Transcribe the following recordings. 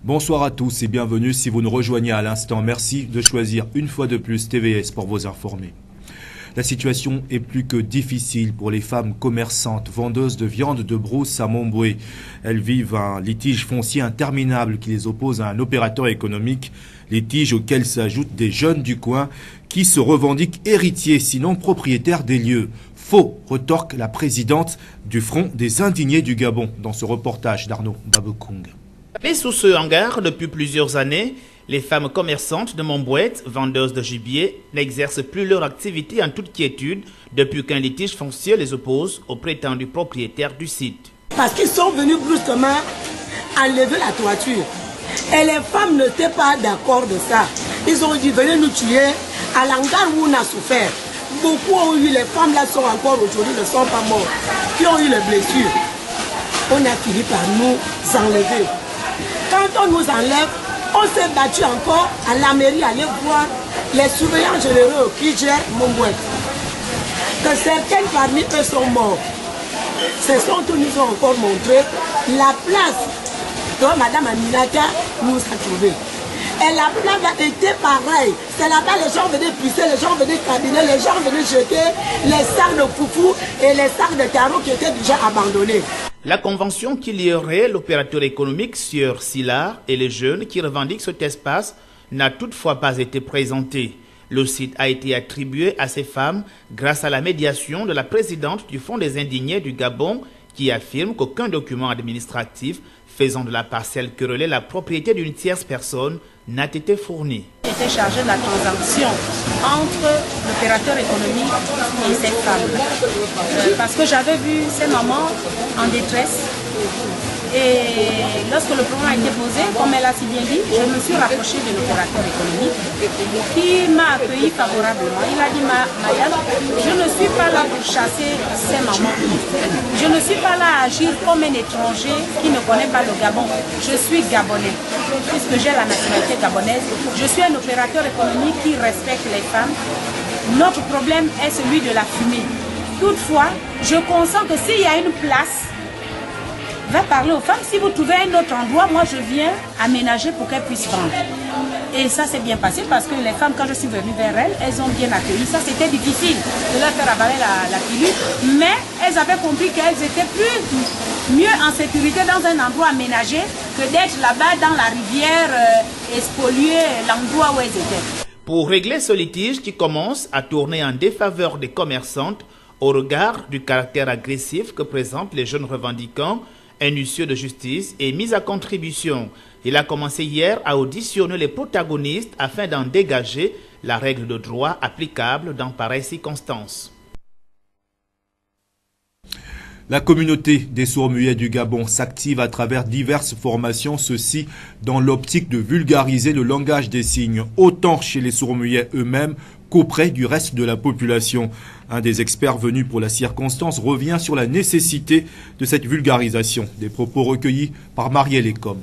Bonsoir à tous et bienvenue si vous nous rejoignez à l'instant. Merci de choisir une fois de plus TVS pour vous informer. La situation est plus que difficile pour les femmes commerçantes, vendeuses de viande de brousse à Montboué. Elles vivent un litige foncier interminable qui les oppose à un opérateur économique, litige auquel s'ajoutent des jeunes du coin qui se revendiquent héritiers, sinon propriétaires des lieux. Faux, retorque la présidente du Front des Indignés du Gabon dans ce reportage d'Arnaud Babekong. Mais sous ce hangar, depuis plusieurs années, les femmes commerçantes de Montbouet, vendeuses de gibier, n'exercent plus leur activité en toute quiétude depuis qu'un litige foncier les oppose aux prétendus propriétaires du site. Parce qu'ils sont venus brusquement enlever la toiture. Et les femmes n'étaient pas d'accord de ça. Ils ont dit venez nous tuer à l'hangar où on a souffert. Beaucoup ont eu, les femmes là sont encore aujourd'hui, ne sont pas mortes, qui ont eu les blessures. On a fini par nous enlever. Quand on nous enlève, on s'est battu encore à la mairie, aller voir les surveillants généraux qui gèrent Montbouet. Que certains parmi eux sont morts. Ce sont eux nous ont encore montré la place que Madame Aminata nous a trouvée. Et la place a été pareille. C'est là-bas les gens venaient pisser, les gens venaient cabiner, les gens venaient jeter les sacs de foufou et les sacs de carreaux qui étaient déjà abandonnés. La convention qui lierait l'opérateur économique Sieur Silla et les jeunes qui revendiquent cet espace n'a toutefois pas été présentée. Le site a été attribué à ces femmes grâce à la médiation de la présidente du Fonds des Indignés du Gabon qui affirme qu'aucun document administratif faisant de la parcelle que relaie la propriété d'une tierce personne n'a été fourni. J'étais chargée de la transaction entre l'opérateur économique et cette femme. Parce que j'avais vu ces mamans en détresse. Et lorsque le problème a été posé, comme elle a si bien dit, je me suis rapprochée de l'opérateur économique qui m'a accueilli favorablement. Il a dit, Mayane, je ne suis pas là pour chasser ces mamans. Je ne suis pas là à agir comme un étranger qui ne connaît pas le Gabon. Je suis gabonais, puisque j'ai la nationalité gabonaise. Je suis un opérateur économique qui respecte les femmes. Notre problème est celui de la fumée. Toutefois, je consens que s'il y a une place, va parler aux femmes. Si vous trouvez un autre endroit, moi je viens aménager pour qu'elles puissent vendre. Et ça s'est bien passé parce que les femmes, quand je suis venue vers elles, elles ont bien accueilli. Ça c'était difficile de leur faire avaler la pilule, mais elles avaient compris qu'elles étaient mieux en sécurité dans un endroit aménagé que d'être là-bas dans la rivière et spolier l'endroit où elles étaient. Pour régler ce litige qui commence à tourner en défaveur des commerçantes, au regard du caractère agressif que présentent les jeunes revendiquants, un huissier de justice est mis à contribution. Il a commencé hier à auditionner les protagonistes afin d'en dégager la règle de droit applicable dans pareilles circonstances. La communauté des sourds-muets du Gabon s'active à travers diverses formations, ceci dans l'optique de vulgariser le langage des signes, autant chez les sourds-muets eux-mêmes qu'auprès du reste de la population. Un des experts venus pour la circonstance revient sur la nécessité de cette vulgarisation. Des propos recueillis par Marielle Ecom.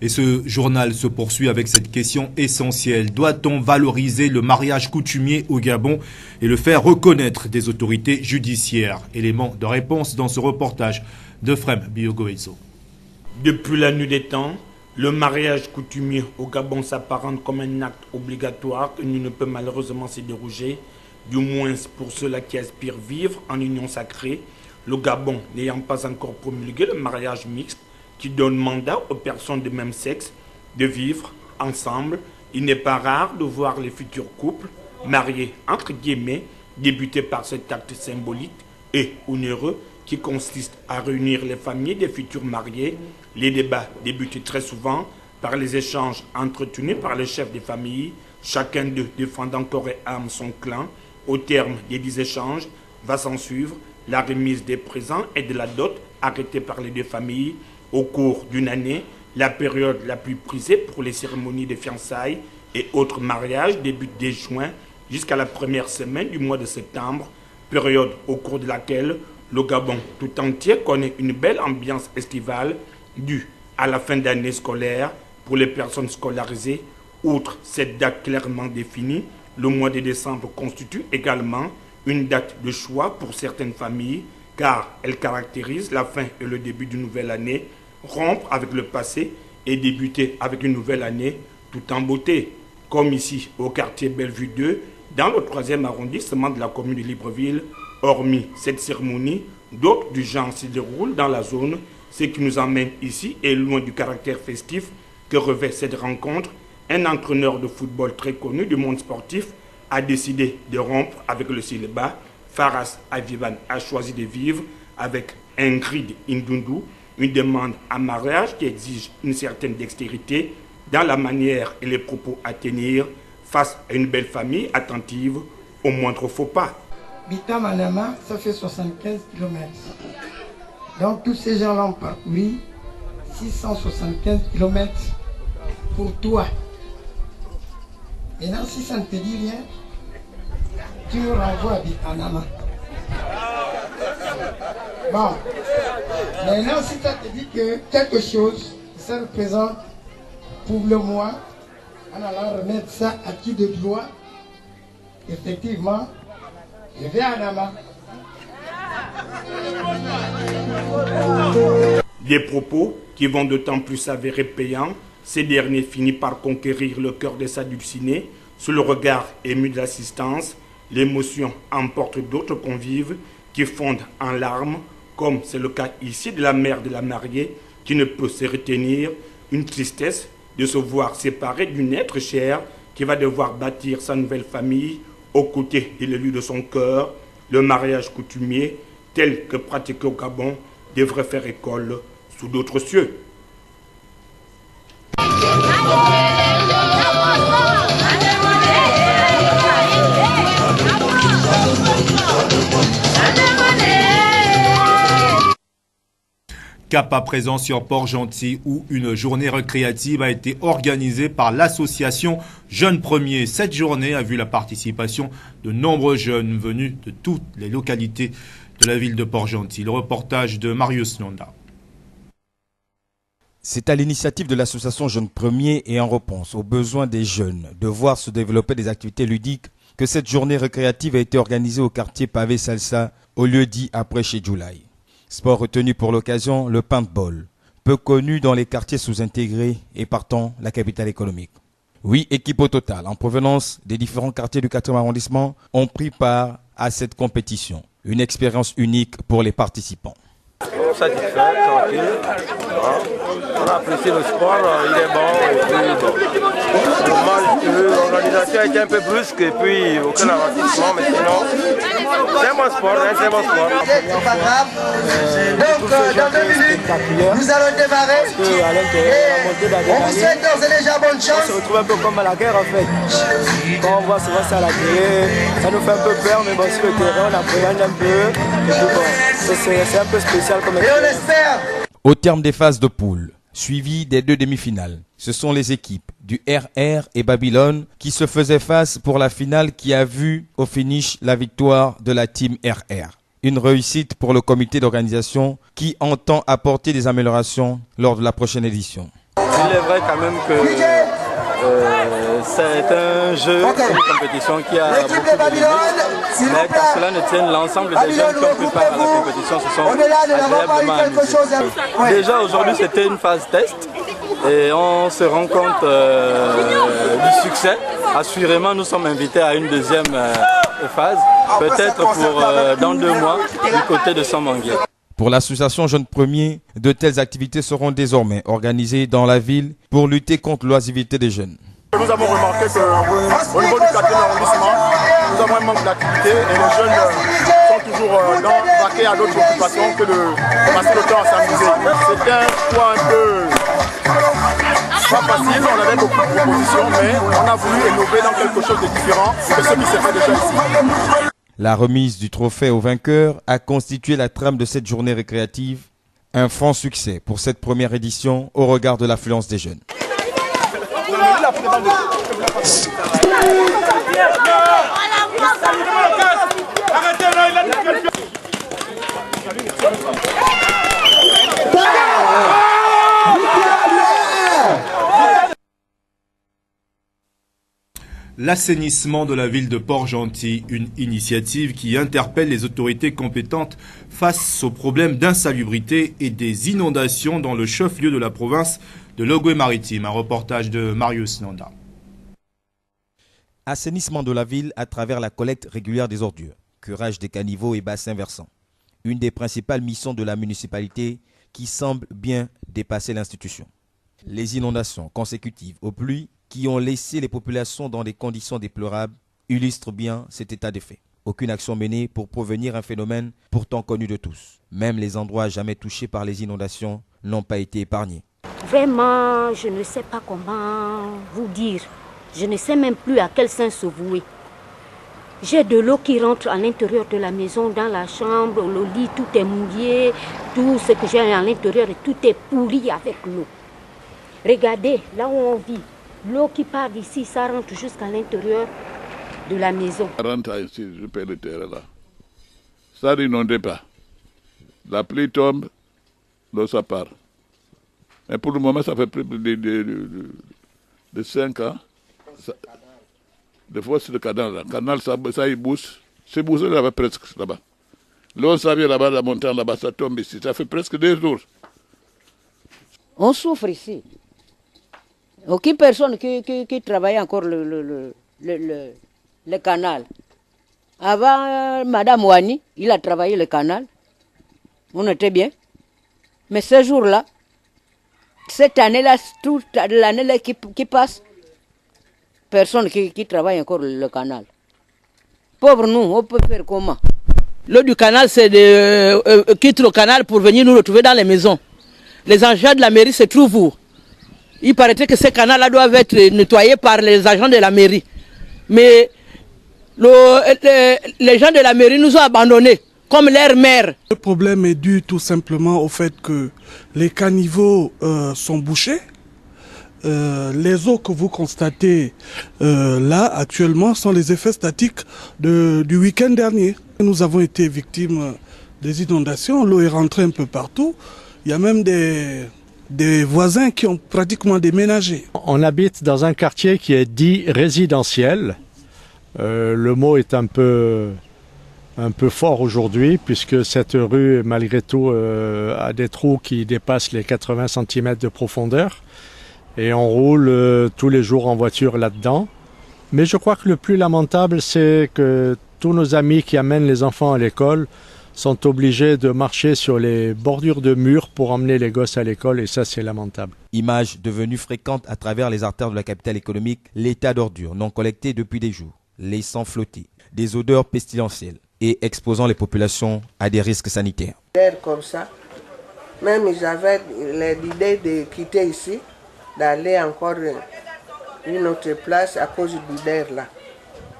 Et ce journal se poursuit avec cette question essentielle. Doit-on valoriser le mariage coutumier au Gabon et le faire reconnaître des autorités judiciaires? Élément de réponse dans ce reportage de Frem Biogoezo. Depuis la nuit des temps, le mariage coutumier au Gabon s'apparente comme un acte obligatoire que nul ne peut malheureusement s'y déroger, du moins pour ceux-là qui aspirent vivre en union sacrée, le Gabon n'ayant pas encore promulgué le mariage mixte, qui donne mandat aux personnes de même sexe de vivre ensemble. Il n'est pas rare de voir les futurs couples mariés entre guillemets débuter par cet acte symbolique et onéreux qui consiste à réunir les familles des futurs mariés. Les débats débutent très souvent par les échanges entretenus par les chefs des familles, chacun d'eux défendant corps et âme son clan. Au terme des 10 échanges, va s'en suivre la remise des présents et de la dot arrêtée par les deux familles. Au cours d'une année, la période la plus prisée pour les cérémonies de fiançailles et autres mariages débute dès juin jusqu'à la première semaine du mois de septembre, période au cours de laquelle le Gabon tout entier connaît une belle ambiance estivale due à la fin d'année scolaire pour les personnes scolarisées. Outre cette date clairement définie, le mois de décembre constitue également une date de choix pour certaines familles car elle caractérise la fin et le début d'une nouvelle année, rompre avec le passé et débuter avec une nouvelle année tout en beauté. Comme ici au quartier Bellevue 2, dans le 3e arrondissement de la commune de Libreville. Hormis cette cérémonie, d'autres du genre se déroulent dans la zone. Ce qui nous emmène ici est loin du caractère festif que revêt cette rencontre. Un entraîneur de football très connu du monde sportif a décidé de rompre avec le célibat. Faras Avivan a choisi de vivre avec Ingrid Indundu, une demande en mariage qui exige une certaine dextérité dans la manière et les propos à tenir face à une belle famille attentive au moindre faux pas. Bita-Manama, ça fait 75 km. Donc tous ces gens-là ont parcouru 675 km pour toi. Maintenant, si ça ne te dit rien, tu nous renvoies à Bita-Manama. Bon, maintenant si ça te dit que quelque chose, ça représente pour le mois, en allant remettre ça à qui de droit, effectivement, je vais à Nama. Des propos qui vont d'autant plus s'avérer payants, ces derniers finissent par conquérir le cœur des adulcinés. Sous le regard ému de l'assistance, l'émotion emporte d'autres convives qui fondent en larmes, comme c'est le cas ici de la mère de la mariée qui ne peut se retenir, une tristesse de se voir séparée d'une être chère qui va devoir bâtir sa nouvelle famille aux côtés de l'élu de son cœur. Le mariage coutumier, tel que pratiqué au Gabon, devrait faire école sous d'autres cieux. Cap à présent sur Port-Gentil où une journée récréative a été organisée par l'association Jeunes Premiers. Cette journée a vu la participation de nombreux jeunes venus de toutes les localités de la ville de Port-Gentil. Le reportage de Marius Nonda. C'est à l'initiative de l'association Jeunes Premiers et en réponse aux besoins des jeunes de voir se développer des activités ludiques que cette journée récréative a été organisée au quartier Pavé Salsa au lieu dit après chez July. Sport retenu pour l'occasion, le paintball, peu connu dans les quartiers sous-intégrés et partant la capitale économique. 8 équipes au total, en provenance des différents quartiers du 4e arrondissement, ont pris part à cette compétition. Une expérience unique pour les participants. Satisfait, tranquille. On a apprécié le sport, il est bon. Et puis, dommage que l'organisation était un peu brusque et puis aucun avertissement, mais sinon, c'est un bon sport, c'est un bon sport. C'est pas grave. Donc, dans 2 minutes, nous allons démarrer. Et on vous souhaite d'ores et déjà bonne chance. On se retrouve un peu comme à la guerre en fait. Quand on voit souvent ça à la télé, ça nous fait un peu peur, mais bon, sur le terrain, on appréhende un peu. Et puis bon, c'est un peu spécial comme expérience. Et on espère. Au terme des phases de poule, suivies des 2 demi-finales, ce sont les équipes du RR et Babylone qui se faisaient face pour la finale qui a vu au finish la victoire de la team RR. Une réussite pour le comité d'organisation qui entend apporter des améliorations lors de la prochaine édition. Il est vrai quand même que c'est un jeu, une compétition qui a beaucoup de limites, mais qu'à cela ne tienne, l'ensemble des jeunes qui ont pris part à la compétition se sont agréablement amusés. Déjà aujourd'hui c'était une phase test et on se rend compte du succès. Assurément nous sommes invités à une deuxième phase, peut-être pour dans 2 mois du côté de Saint-Manguier. Pour l'association Jeunes Premiers, de telles activités seront désormais organisées dans la ville pour lutter contre l'oisiveté des jeunes. Nous avons remarqué qu'au niveau du 4e arrondissement, nous avons un manque d'activité et les jeunes sont toujours vaquer à d'autres occupations que de passer le temps à s'amuser. C'était un choix un peu pas facile, on avait beaucoup de propositions, mais on a voulu innover dans quelque chose de différent que ce qui s'est fait déjà ici. La remise du trophée aux vainqueurs a constitué la trame de cette journée récréative. Un franc succès pour cette première édition au regard de l'affluence des jeunes. L'assainissement de la ville de Port-Gentil, une initiative qui interpelle les autorités compétentes face aux problèmes d'insalubrité et des inondations dans le chef-lieu de la province de l'Ogooué-Maritime. Un reportage de Marius Nanda. Assainissement de la ville à travers la collecte régulière des ordures, curage des caniveaux et bassins versants. Une des principales missions de la municipalité qui semble bien dépasser l'institution. Les inondations consécutives aux pluies qui ont laissé les populations dans des conditions déplorables illustrent bien cet état de fait. Aucune action menée pour prévenir un phénomène pourtant connu de tous. Même les endroits jamais touchés par les inondations n'ont pas été épargnés. Vraiment, je ne sais pas comment vous dire. Je ne sais même plus à quel sens se vouer. J'ai de l'eau qui rentre à l'intérieur de la maison, dans la chambre, le lit, tout est mouillé. Tout ce que j'ai à l'intérieur, tout est pourri avec l'eau. Regardez, là où on vit, l'eau qui part d'ici, ça rentre jusqu'à l'intérieur de la maison. Ça rentre ici, je paie le terrain là. Ça n'inonde pas. La pluie tombe, l'eau ça part. Mais pour le moment, ça fait plus de 5 ans. Ça, des fois, c'est le canal là. Le canal, ça il bouge. C'est bougé là-bas presque, là-bas. L'eau, ça vient là-bas, la montagne là-bas, ça tombe ici. Ça fait presque 2 jours. On souffre ici. Aucune personne qui travaille encore le canal. Avant, Madame Wani, il a travaillé le canal. On était bien. Mais ce jour-là, cette année-là, toute l'année qui passe, personne qui travaille encore le canal. Pauvre nous, on peut faire comment? L'eau du canal, c'est de quitter le canal pour venir nous retrouver dans les maisons. Les agents de la mairie se trouvent où? Il paraîtrait que ces canaux-là doivent être nettoyés par les agents de la mairie. Mais les gens de la mairie nous ont abandonnés, comme leur mère. Le problème est dû tout simplement au fait que les caniveaux sont bouchés. Les eaux que vous constatez là actuellement sont les effets statiques du week-end dernier. Nous avons été victimes des inondations, l'eau est rentrée un peu partout. Il y a même des voisins qui ont pratiquement déménagé. On habite dans un quartier qui est dit résidentiel. Le mot est un peu fort aujourd'hui puisque cette rue, malgré tout, a des trous qui dépassent les 80 cm de profondeur. Et on roule tous les jours en voiture là-dedans. Mais je crois que le plus lamentable, c'est que tous nos amis qui amènent les enfants à l'école sont obligés de marcher sur les bordures de murs pour emmener les gosses à l'école et ça c'est lamentable. Image devenue fréquente à travers les artères de la capitale économique, l'état d'ordures non collecté depuis des jours, laissant flotter des odeurs pestilentielles et exposant les populations à des risques sanitaires. Comme ça, même j'avais l'idée de quitter ici, d'aller encore une autre place à cause du d'air là.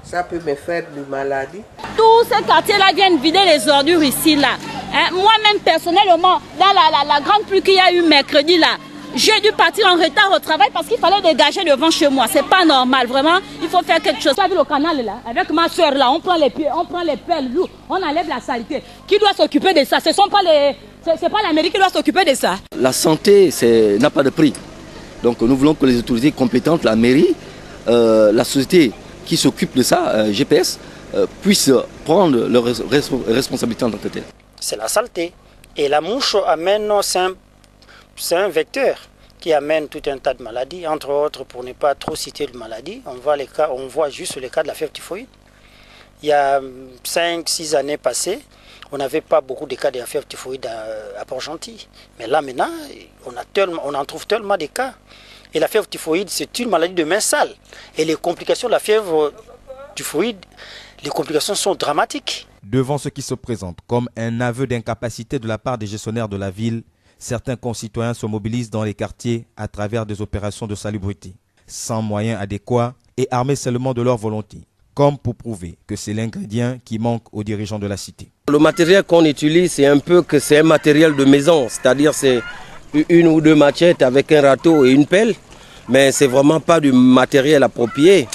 Ça peut me faire des maladies. Tous ces quartiers-là viennent vider les ordures ici, là. Hein? Moi-même, personnellement, dans la grande pluie qu'il y a eu mercredi, là, j'ai dû partir en retard au travail parce qu'il fallait dégager devant chez moi. C'est pas normal, vraiment. Il faut faire quelque chose. Tu as vu le canal, là, avec ma soeur, là, on prend les pieds, on prend les pelles, on enlève la saleté. Qui doit s'occuper de ça? Ce sont pas c'est pas la mairie qui doit s'occuper de ça. La santé n'a pas de prix. Donc nous voulons que les autorités compétentes, la mairie, la société qui s'occupe de ça, GPS, puissent prendre leurs responsabilités en tant que telles. C'est la saleté. Et la mouche amène, c'est un vecteur qui amène tout un tas de maladies. Entre autres, pour ne pas trop citer de maladies, on voit juste les cas de la fièvre typhoïde. Il y a 5-6 années passées, on n'avait pas beaucoup de cas de la fièvre typhoïde à Port-Gentil. Mais là maintenant, on en trouve tellement de cas. Et la fièvre typhoïde, c'est une maladie de main sale. Et les complications de la fièvre typhoïde, les complications sont dramatiques. Devant ce qui se présente comme un aveu d'incapacité de la part des gestionnaires de la ville, certains concitoyens se mobilisent dans les quartiers à travers des opérations de salubrité, sans moyens adéquats et armés seulement de leur volonté, comme pour prouver que c'est l'ingrédient qui manque aux dirigeants de la cité. Le matériel qu'on utilise, c'est un matériel de maison, c'est-à-dire c'est une ou deux machettes avec un râteau et une pelle, mais c'est vraiment pas du matériel approprié,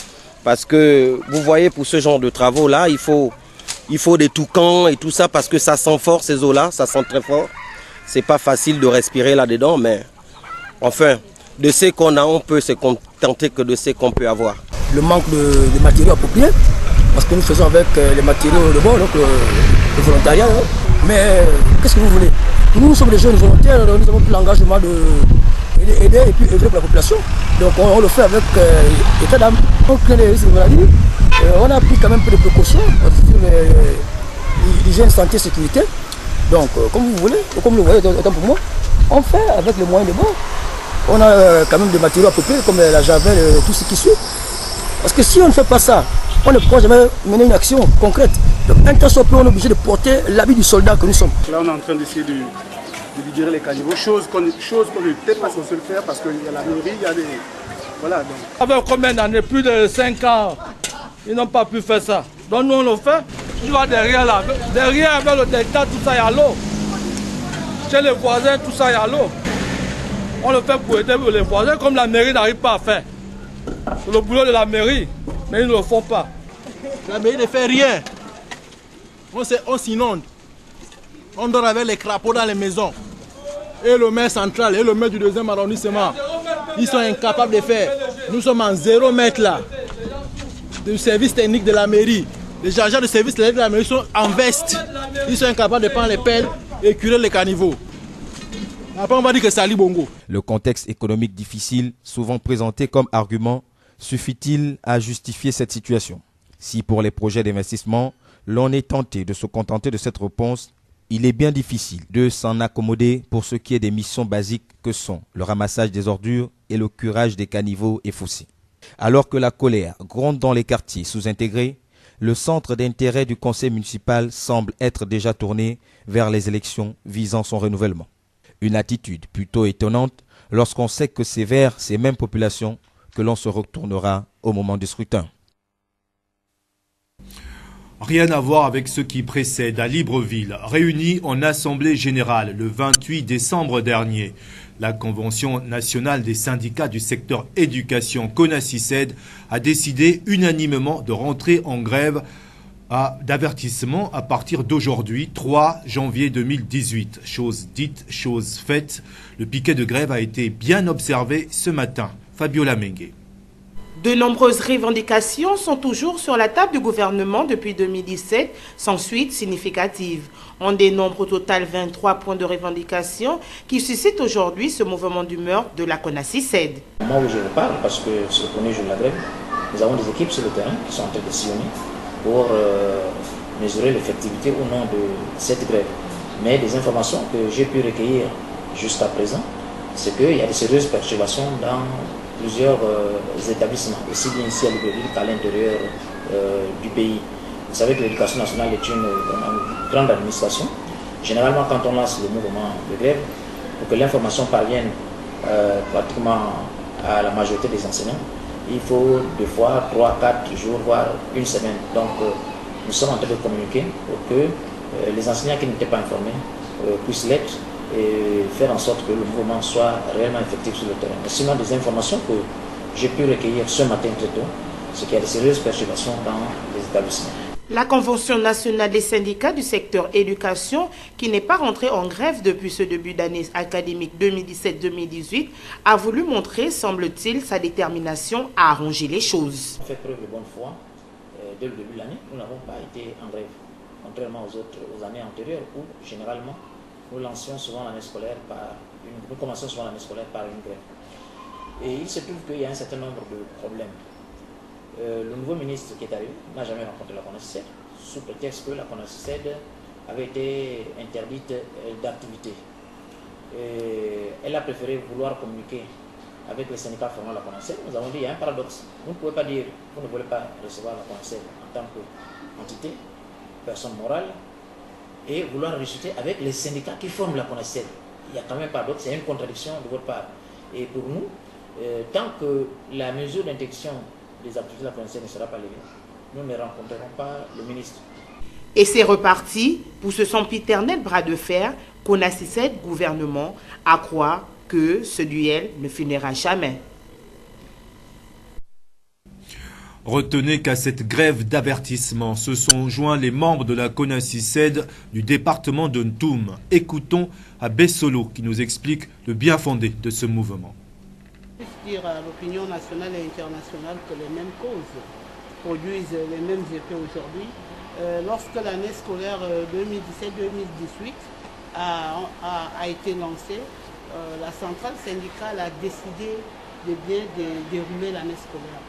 parce que vous voyez, pour ce genre de travaux-là, il faut des toucans et tout ça, parce que ça sent fort ces eaux-là, ça sent très fort. C'est pas facile de respirer là-dedans, mais enfin, de ce qu'on a, on peut se contenter que de ce qu'on peut avoir. Le manque de matériaux appropriés, parce que nous faisons avec les matériaux de bord, donc le volontariat. Mais qu'est-ce que vous voulez? Nous sommes des jeunes volontaires, nous avons pris l'engagement d'aider et puis œuvrer pour la population. Donc on le fait avec état d'âme. On crée les risques de maladie. On a pris quand même un peu de précautions sur l'hygiène, santé, sécurité. Donc comme vous voulez, comme vous le voyez, autant pour moi, on fait avec les moyens de bord. On a quand même des matériaux appropriés comme la javel et tout ce qui suit. Parce que si on ne fait pas ça, on ne pourra jamais mener une action concrète. Donc un temps soit peu, on est obligé de porter l'habit du soldat que nous sommes. Là on est en train d'essayer de libérer les caniveaux, chose qu'on n'était pas censé le faire parce qu'il y a la mairie, il y a des... Voilà donc. Avec combien d'années? Plus de 5 ans, ils n'ont pas pu faire ça. Donc nous on le fait, tu vois derrière là, derrière avec le delta, tout ça il y a l'eau. Chez les voisins, tout ça il y a l'eau. On le fait pour aider les voisins comme la mairie n'arrive pas à faire. C'est le boulot de la mairie, mais ils ne le font pas. La mairie ne fait rien. On s'inonde. On dort avec les crapauds dans les maisons. Et le maire central et le maire du 2e arrondissement, ils sont incapables de faire. Nous sommes en 0 mètre là, du service technique de la mairie. Les agents de service technique de la mairie sont en veste. Ils sont incapables de prendre les pelles et curer les caniveaux. Après, on va dire que c'est Ali Bongo. Le contexte économique difficile, souvent présenté comme argument, suffit-il à justifier cette situation? Si pour les projets d'investissement, l'on est tenté de se contenter de cette réponse, il est bien difficile de s'en accommoder pour ce qui est des missions basiques que sont le ramassage des ordures et le curage des caniveaux et fossés. Alors que la colère gronde dans les quartiers sous-intégrés, le centre d'intérêt du conseil municipal semble être déjà tourné vers les élections visant son renouvellement. Une attitude plutôt étonnante lorsqu'on sait que c'est vers ces mêmes populations que l'on se retournera au moment du scrutin. Rien à voir avec ce qui précède à Libreville, réunis en assemblée générale le 28 décembre dernier. La Convention nationale des syndicats du secteur éducation CONACYCED a décidé unanimement de rentrer en grève d'avertissement à partir d'aujourd'hui, 3 janvier 2018. Chose dite, chose faite. Le piquet de grève a été bien observé ce matin. Fabiola Mengue. De nombreuses revendications sont toujours sur la table du gouvernement depuis 2017, sans suite significative. On dénombre au total 23 points de revendication qui suscitent aujourd'hui ce mouvement d'humeur de la CONACYCED. Moi où je vous parle, parce que c'est le premier jour de la grève, nous avons des équipes sur le terrain qui sont en train de sillonner pour mesurer l'effectivité ou non de cette grève. Mais des informations que j'ai pu recueillir jusqu'à présent, c'est qu'il y a de sérieuses perturbations dans plusieurs établissements, aussi bien ici à Libreville qu'à l'intérieur du pays. Vous savez que l'éducation nationale est une grande administration. Généralement, quand on lance le mouvement de grève, pour que l'information parvienne pratiquement à la majorité des enseignants, il faut des fois 3, 4 jours, voire une semaine. Donc, nous sommes en train de communiquer pour que les enseignants qui n'étaient pas informés puissent l'être et faire en sorte que le mouvement soit réellement effectif sur le terrain. Mais sinon, des informations que j'ai pu recueillir ce matin très tôt, c'est qu'il y a de sérieuses perturbations dans les établissements. La Convention nationale des syndicats du secteur éducation, qui n'est pas rentrée en grève depuis ce début d'année académique 2017-2018, a voulu montrer, semble-t-il, sa détermination à arranger les choses. On fait preuve de bonne foi. Dès le début de l'année, nous n'avons pas été en grève, contrairement aux années antérieures où, généralement, nous commençons souvent l'année scolaire par une grève. Et il se trouve qu'il y a un certain nombre de problèmes. Le nouveau ministre qui est arrivé n'a jamais rencontré la CONACYCED, sous prétexte que la CONACYCED avait été interdite d'activité. Elle a préféré vouloir communiquer avec les syndicats formant la CONACYCED. Nous avons dit qu'il y a un paradoxe. Vous ne pouvez pas dire que vous ne voulez pas recevoir la CONACYCED en tant qu'entité, personne morale et vouloir discuter avec les syndicats qui forment la CONACYCED. Il n'y a quand même pas d'autre, c'est une contradiction de votre part. Et pour nous, tant que la mesure d'interdiction des activités de la CONACYCED ne sera pas levée, nous ne rencontrerons pas le ministre. Et c'est reparti pour ce sempiternel bras de fer CONACYCED gouvernement, à croire que ce duel ne finira jamais. Retenez qu'à cette grève d'avertissement se sont joints les membres de la CONACYCED du département de Ntoum. Écoutons Abbé Solo qui nous explique le bien fondé de ce mouvement. Je veux dire à l'opinion nationale et internationale que les mêmes causes produisent les mêmes effets aujourd'hui. Lorsque l'année scolaire 2017-2018 a été lancée, la centrale syndicale a décidé de bien dérouler l'année scolaire.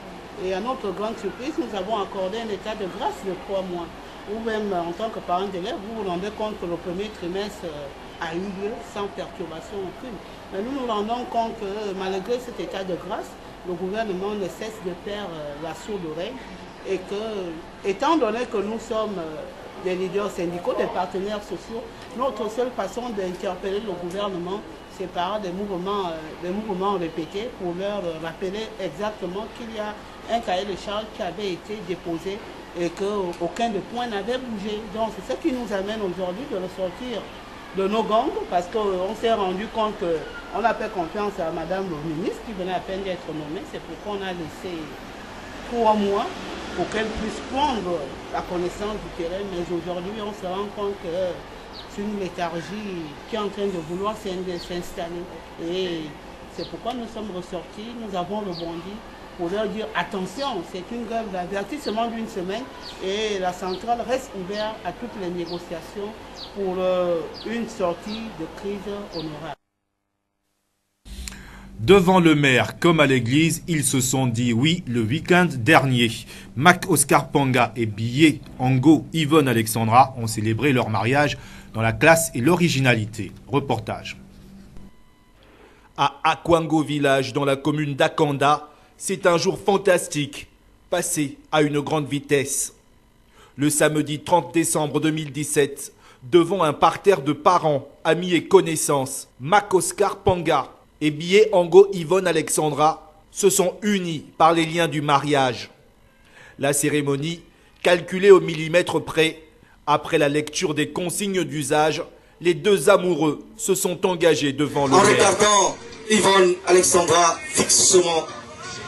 Et à notre grande surprise, nous avons accordé un état de grâce de 3 mois. Ou même en tant que parent d'élève, vous vous rendez compte que le premier trimestre a eu lieu sans perturbation aucune. Mais nous nous rendons compte que malgré cet état de grâce, le gouvernement ne cesse de perdre la sourde oreille et que, étant donné que nous sommes des leaders syndicaux, des partenaires sociaux, notre seule façon d'interpeller le gouvernement, c'est par des mouvements répétés pour leur rappeler exactement qu'il y a un cahier de charges qui avait été déposé et qu'aucun des points n'avait bougé. Donc c'est ce qui nous amène aujourd'hui de ressortir de nos gangs parce qu'on s'est rendu compte qu'on a fait confiance à Madame le ministre qui venait à peine d'être nommée. C'est pourquoi on a laissé 3 mois pour qu'elle puisse prendre la connaissance du terrain. Mais aujourd'hui, on se rend compte que c'est une léthargie qui est en train de vouloir s'installer. Et c'est pourquoi nous sommes ressortis, nous avons rebondi pour leur dire attention, c'est une grève d'avertissement d'1 semaine et la centrale reste ouverte à toutes les négociations pour une sortie de crise honorable. Devant le maire comme à l'église, ils se sont dit oui le week-end dernier. Mac Oscar Panga et Billet Ango Yvonne Alexandra ont célébré leur mariage dans la classe et l'originalité. Reportage. À Akwango village, dans la commune d'Akanda, c'est un jour fantastique, passé à une grande vitesse. Le samedi 30 décembre 2017, devant un parterre de parents, amis et connaissances, Mac Oscar Panga et Billet Ango Yvonne Alexandra se sont unis par les liens du mariage. La cérémonie, calculée au millimètre près, après la lecture des consignes d'usage, les deux amoureux se sont engagés devant le maire. En regardant Yvonne Alexandra fixement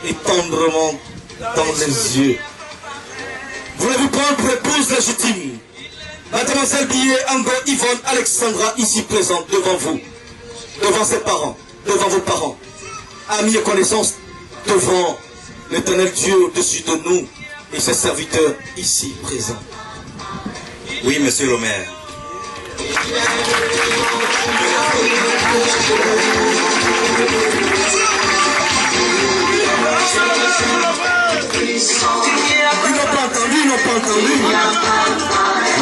et tendrement dans les yeux. Voulez-vous prendre pour épouse légitime Mademoiselle Billet Ango Yvonne Alexandra ici présente devant vous, devant ses parents, devant vos parents, amis et connaissances, devant l'éternel Dieu au-dessus de nous et ses serviteurs ici présents. Oui, monsieur le maire. Ils n'ont pas entendu, ils n'ont pas entendu.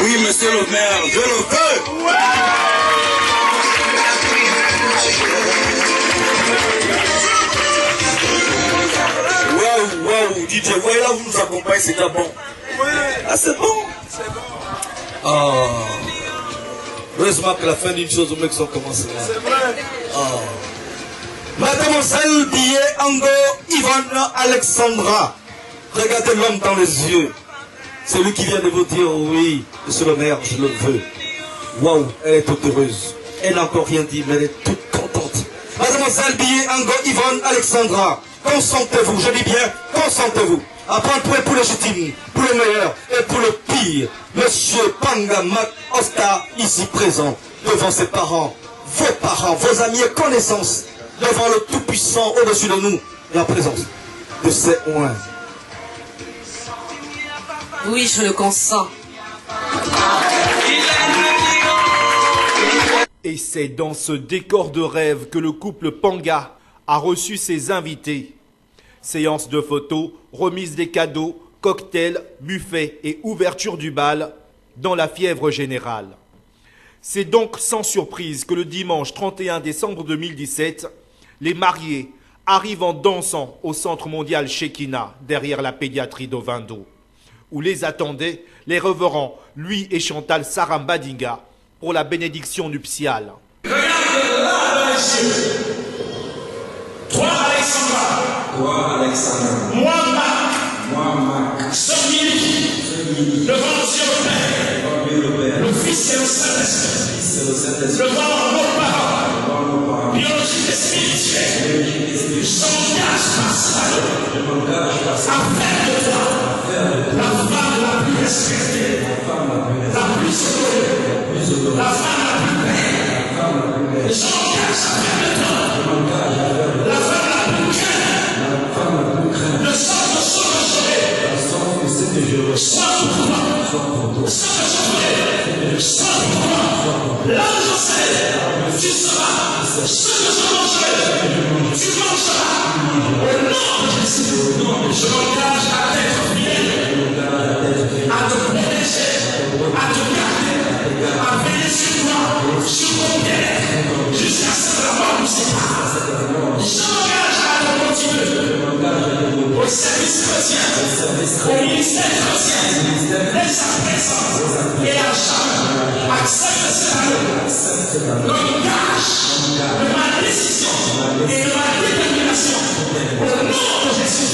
Oui, monsieur le maire, je le veux. Waouh, DJ, voyez là, vous nous accompagnez, c'est déjà bon. Ah, c'est bon. Ah. Heureusement que la fin d'une chose, aux mecs sont commencés. C'est vrai. Ah. Mademoiselle Billet Ango Yvonne Alexandra, regardez l'homme dans les yeux. Celui qui vient de vous dire oui, monsieur le maire, je le veux. Waouh, elle est toute heureuse. Elle n'a encore rien dit, mais elle est toute contente. Mademoiselle Billet Ango Yvonne Alexandra, consentez-vous, je dis bien, consentez-vous. À prendre pour époux légitime, pour le meilleur et pour le pire. Monsieur Panga Mac Oscar, ici présent, devant ses parents, vos amis et connaissances, devant le Tout-Puissant au-dessus de nous, la présence de ces oins. Oui, je le consens. Et c'est dans ce décor de rêve que le couple Panga a reçu ses invités. Séance de photos, remise des cadeaux, cocktails, buffet et ouverture du bal dans la fièvre générale. C'est donc sans surprise que le dimanche 31 décembre 2017, les mariés arrivent en dansant au centre mondial Shekina, derrière la pédiatrie d'Ovando. où les attendaient les reverends, lui et Chantal Sarambadinga, pour la bénédiction nuptiale. Regarde là, messieurs. Toi, Alexandra. Moi, Marc. Sommes-nous devant Dieu le Père, le Fils et le Saint-Esprit, devant nos parents, biologiques et spirituels, j'engage à faire de toi la femme la plus respectée, la plus honorée, la femme la plus belle. J'engage à faire de toi la femme la plus crainte, le sang de soit pour toi, soit pour toi. Là où je serai, tu seras. Ce que je mangerai, tu mangeras. Au nom de Jésus, je m'engage à t'être fidèle, à te protéger, à te garder, à veiller sur toi, sur ton bien-être, jusqu'à ce que la mort nous sépare. Je m'engage à te continuer au service chrétien, au ministère chrétien, dès sa présence et à jamais. Accepte cet amour comme gage de ma décision et de ma détermination. Au nom de Jésus.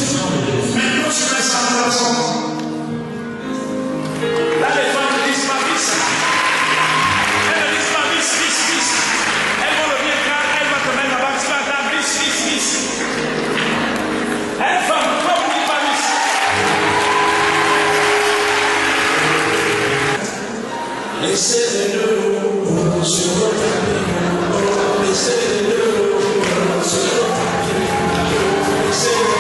Maintenant, je laisse à la chanson. Là, les femmes me disent pas bis. Elles me disent pas bis. Elles vont le bien car elles vont te mettre là-bas. Tu vas entendre bis. Elles femme, pourquoi vous dites pas bis? Laissez-le sur le tapis. Laissez-le sur le tapis. Laissez-le.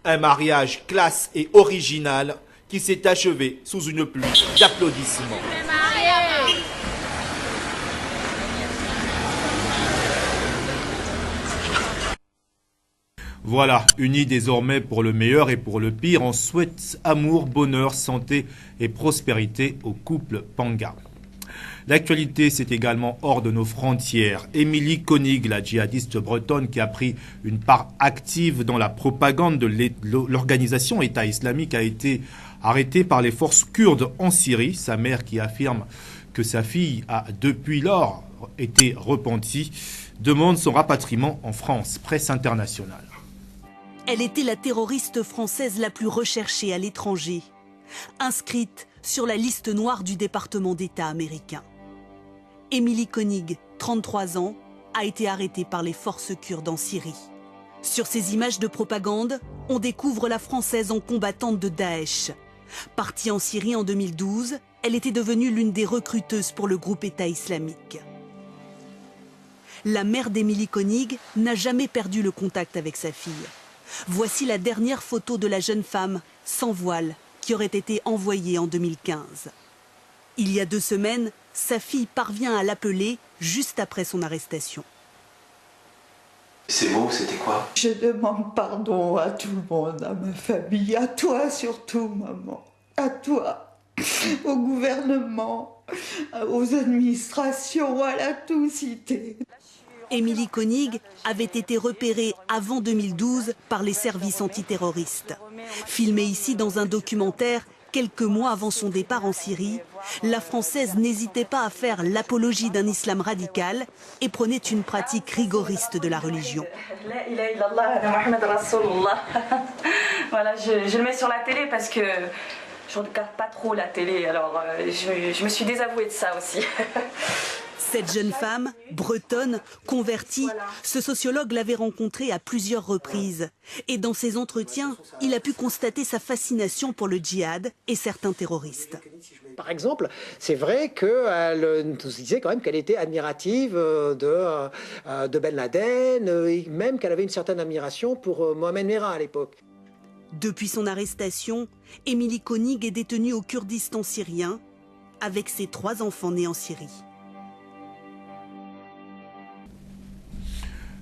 Un mariage classe et original qui s'est achevé sous une pluie d'applaudissements. Voilà, unis désormais pour le meilleur et pour le pire, on souhaite amour, bonheur, santé et prospérité au couple Panga. L'actualité, c'est également hors de nos frontières. Émilie Konig, la djihadiste bretonne qui a pris une part active dans la propagande de l'organisation État islamique, a été arrêtée par les forces kurdes en Syrie. Sa mère, qui affirme que sa fille a depuis lors été repentie, demande son rapatriement en France. Presse internationale. Elle était la terroriste française la plus recherchée à l'étranger, inscrite sur la liste noire du département d'État américain. Émilie Konig, 33 ans, a été arrêtée par les forces kurdes en Syrie. Sur ces images de propagande, on découvre la Française en combattante de Daesh. Partie en Syrie en 2012, elle était devenue l'une des recruteuses pour le groupe État islamique. La mère d'Émilie Konig n'a jamais perdu le contact avec sa fille. Voici la dernière photo de la jeune femme, sans voile, qui aurait été envoyée en 2015. Il y a 2 semaines, sa fille parvient à l'appeler juste après son arrestation. Ces mots, c'était quoi? Je demande pardon à tout le monde, à ma famille, à toi surtout, maman, à toi, au gouvernement, aux administrations, à la tout-cité. Émilie Konig avait été repérée avant 2012 par les services antiterroristes. Filmée ici dans un documentaire quelques mois avant son départ en Syrie, la Française n'hésitait pas à faire l'apologie d'un islam radical et prenait une pratique rigoriste de la religion. Voilà, je le mets sur la télé parce que je ne regarde pas trop la télé, alors je me suis désavouée de ça aussi. Cette jeune femme, bretonne, convertie, ce sociologue l'avait rencontrée à plusieurs reprises. Et dans ses entretiens, il a pu constater sa fascination pour le djihad et certains terroristes. Par exemple, c'est vrai qu'elle nous disait quand même qu'elle était admirative de Ben Laden, et même qu'elle avait une certaine admiration pour Mohamed Merah à l'époque. Depuis son arrestation, Émilie Konig est détenue au Kurdistan syrien avec ses 3 enfants nés en Syrie.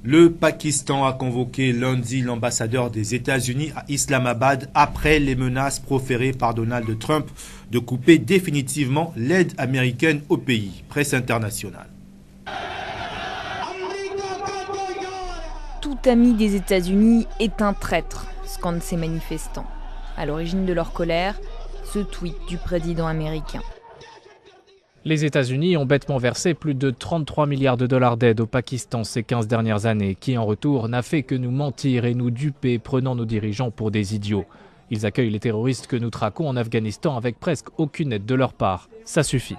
Le Pakistan a convoqué lundi l'ambassadeur des États-Unis à Islamabad après les menaces proférées par Donald Trump de couper définitivement l'aide américaine au pays. Presse internationale. ami des États-Unis est un traître, scandent ces manifestants. À l'origine de leur colère, ce tweet du président américain. Les États-Unis ont bêtement versé plus de 33 milliards de dollars d'aide au Pakistan ces 15 dernières années, qui en retour n'a fait que nous mentir et nous duper, prenant nos dirigeants pour des idiots. Ils accueillent les terroristes que nous traquons en Afghanistan avec presque aucune aide de leur part. Ça suffit.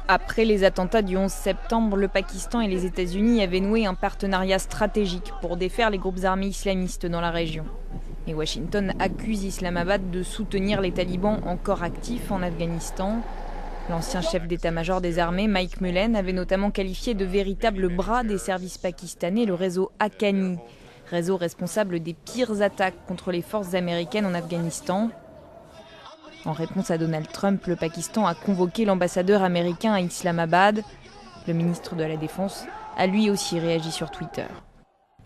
Après les attentats du 11 septembre, le Pakistan et les États-Unis avaient noué un partenariat stratégique pour défaire les groupes armés islamistes dans la région. Et Washington accuse Islamabad de soutenir les talibans encore actifs en Afghanistan. L'ancien chef d'état-major des armées, Mike Mullen, avait notamment qualifié de véritable bras des services pakistanais le réseau Haqqani, réseau responsable des pires attaques contre les forces américaines en Afghanistan. En réponse à Donald Trump, le Pakistan a convoqué l'ambassadeur américain à Islamabad. Le ministre de la Défense a lui aussi réagi sur Twitter.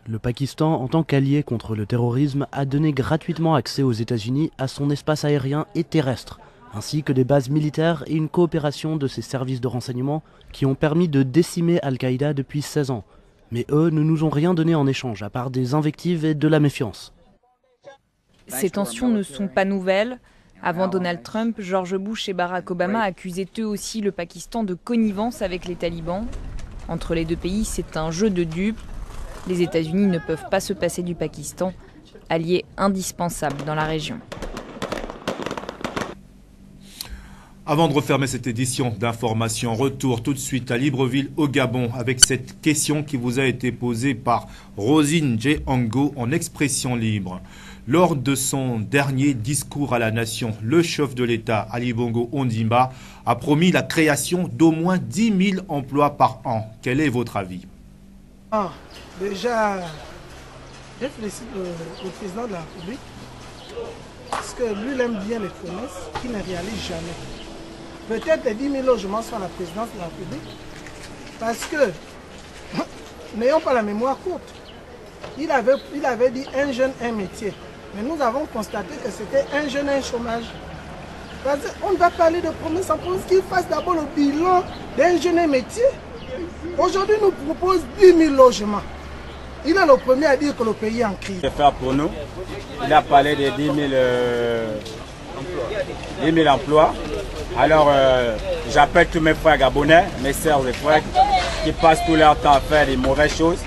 Le Pakistan, en tant qu'allié contre le terrorisme, a donné gratuitement accès aux États-Unis à son espace aérien et terrestre, ainsi que des bases militaires et une coopération de ses services de renseignement qui ont permis de décimer Al-Qaïda depuis 16 ans. Mais eux ne nous ont rien donné en échange, à part des invectives et de la méfiance. Ces tensions ne sont pas nouvelles. Avant Donald Trump, George Bush et Barack Obama accusaient eux aussi le Pakistan de connivence avec les talibans. Entre les deux pays, c'est un jeu de dupes. Les États-Unis ne peuvent pas se passer du Pakistan, allié indispensable dans la région. Avant de refermer cette édition d'information, retour tout de suite à Libreville au Gabon avec cette question qui vous a été posée par Rosine Djeango en expression libre. Lors de son dernier discours à la nation, le chef de l'État, Ali Bongo Ondimba, a promis la création d'au moins 10 000 emplois par an. Quel est votre avis? Déjà, je félicite le président de la République parce que lui, il aime bien les promesses qu'il ne réalise jamais. Peut-être les 10 000 logements sont à la présidence de la République parce que, n'ayons pas la mémoire courte, il avait dit un jeune, un métier. Mais nous avons constaté que c'était un jeune, un chômage. Parce qu'on ne va parler de promesses en pense qu'il fasse d'abord le bilan d'un jeune métier. Aujourd'hui, il nous propose 10 000 logements. Il est le premier à dire que le pays est en crise. Il faire pour nous. Il a parlé de 10 000 emplois. Alors, j'appelle tous mes frères gabonais, mes sœurs et frères qui passent tout leur temps à faire des mauvaises choses,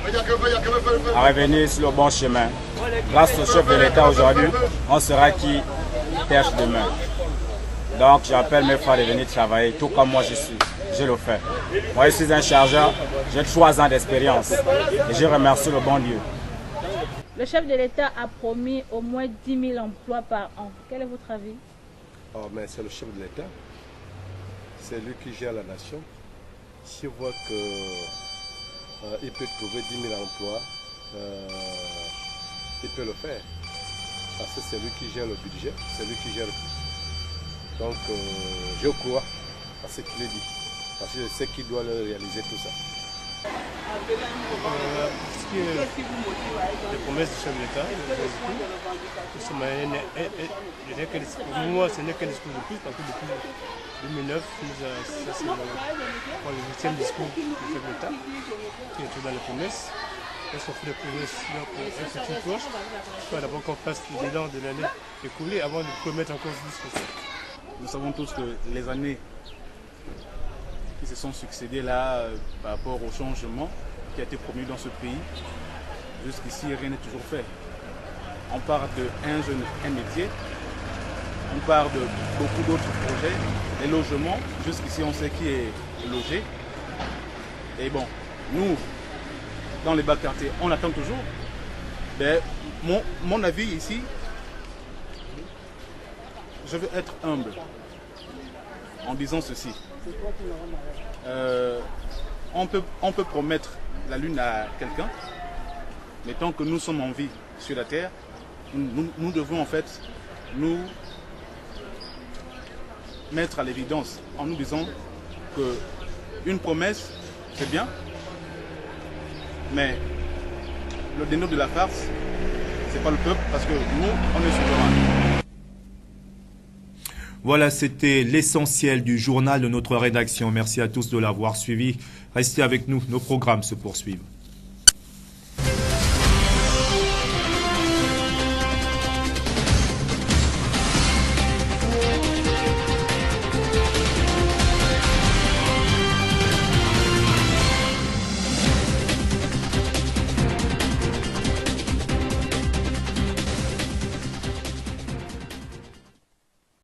à revenir sur le bon chemin. Grâce au chef de l'État aujourd'hui, on saura qui pêche demain. Donc, j'appelle mes frères de venir travailler, tout comme moi je le fais. Moi, je suis un chargeur, j'ai 3 ans d'expérience et je remercie le bon Dieu. Le chef de l'État a promis au moins 10 000 emplois par an. Quel est votre avis? C'est le chef de l'État. C'est lui qui gère la nation. S'il voit qu'il peut trouver 10 000 emplois, il peut le faire. Parce que c'est lui qui gère le budget, c'est lui qui gère tout. Donc je crois à ce qu'il a dit. Parce que je sais qu'il doit le réaliser tout ça. Les promesses du chef de l'État, pour moi ce n'est qu'un discours de plus parce que depuis 2009, ça c'est le 8e discours du chef de l'État qui est tout dans les promesses. Est-ce qu'on fait des promesses pour un futur proche? Il faut d'abord qu'on fasse le bilan de l'année écoulée avant de promettre encore plus que ça. Nous savons tous que les années qui se sont succédées là par rapport au changement qui a été promu dans ce pays, jusqu'ici rien n'est toujours fait. On parle de un jeune, un métier, on parle de beaucoup d'autres projets, les logements, jusqu'ici on sait qui est logé. Et bon, nous, dans les bas quartiers, on attend toujours. Mais mon avis ici, je veux être humble en disant ceci. On peut promettre la lune à quelqu'un, mais tant que nous sommes en vie sur la terre, nous devons en fait nous mettre à l'évidence en nous disant qu'une promesse, c'est bien, mais le dénouement de la farce, c'est pas le peuple, parce que nous, on est souverains. Voilà, c'était l'essentiel du journal de notre rédaction. Merci à tous de l'avoir suivi. Restez avec nous, nos programmes se poursuivent.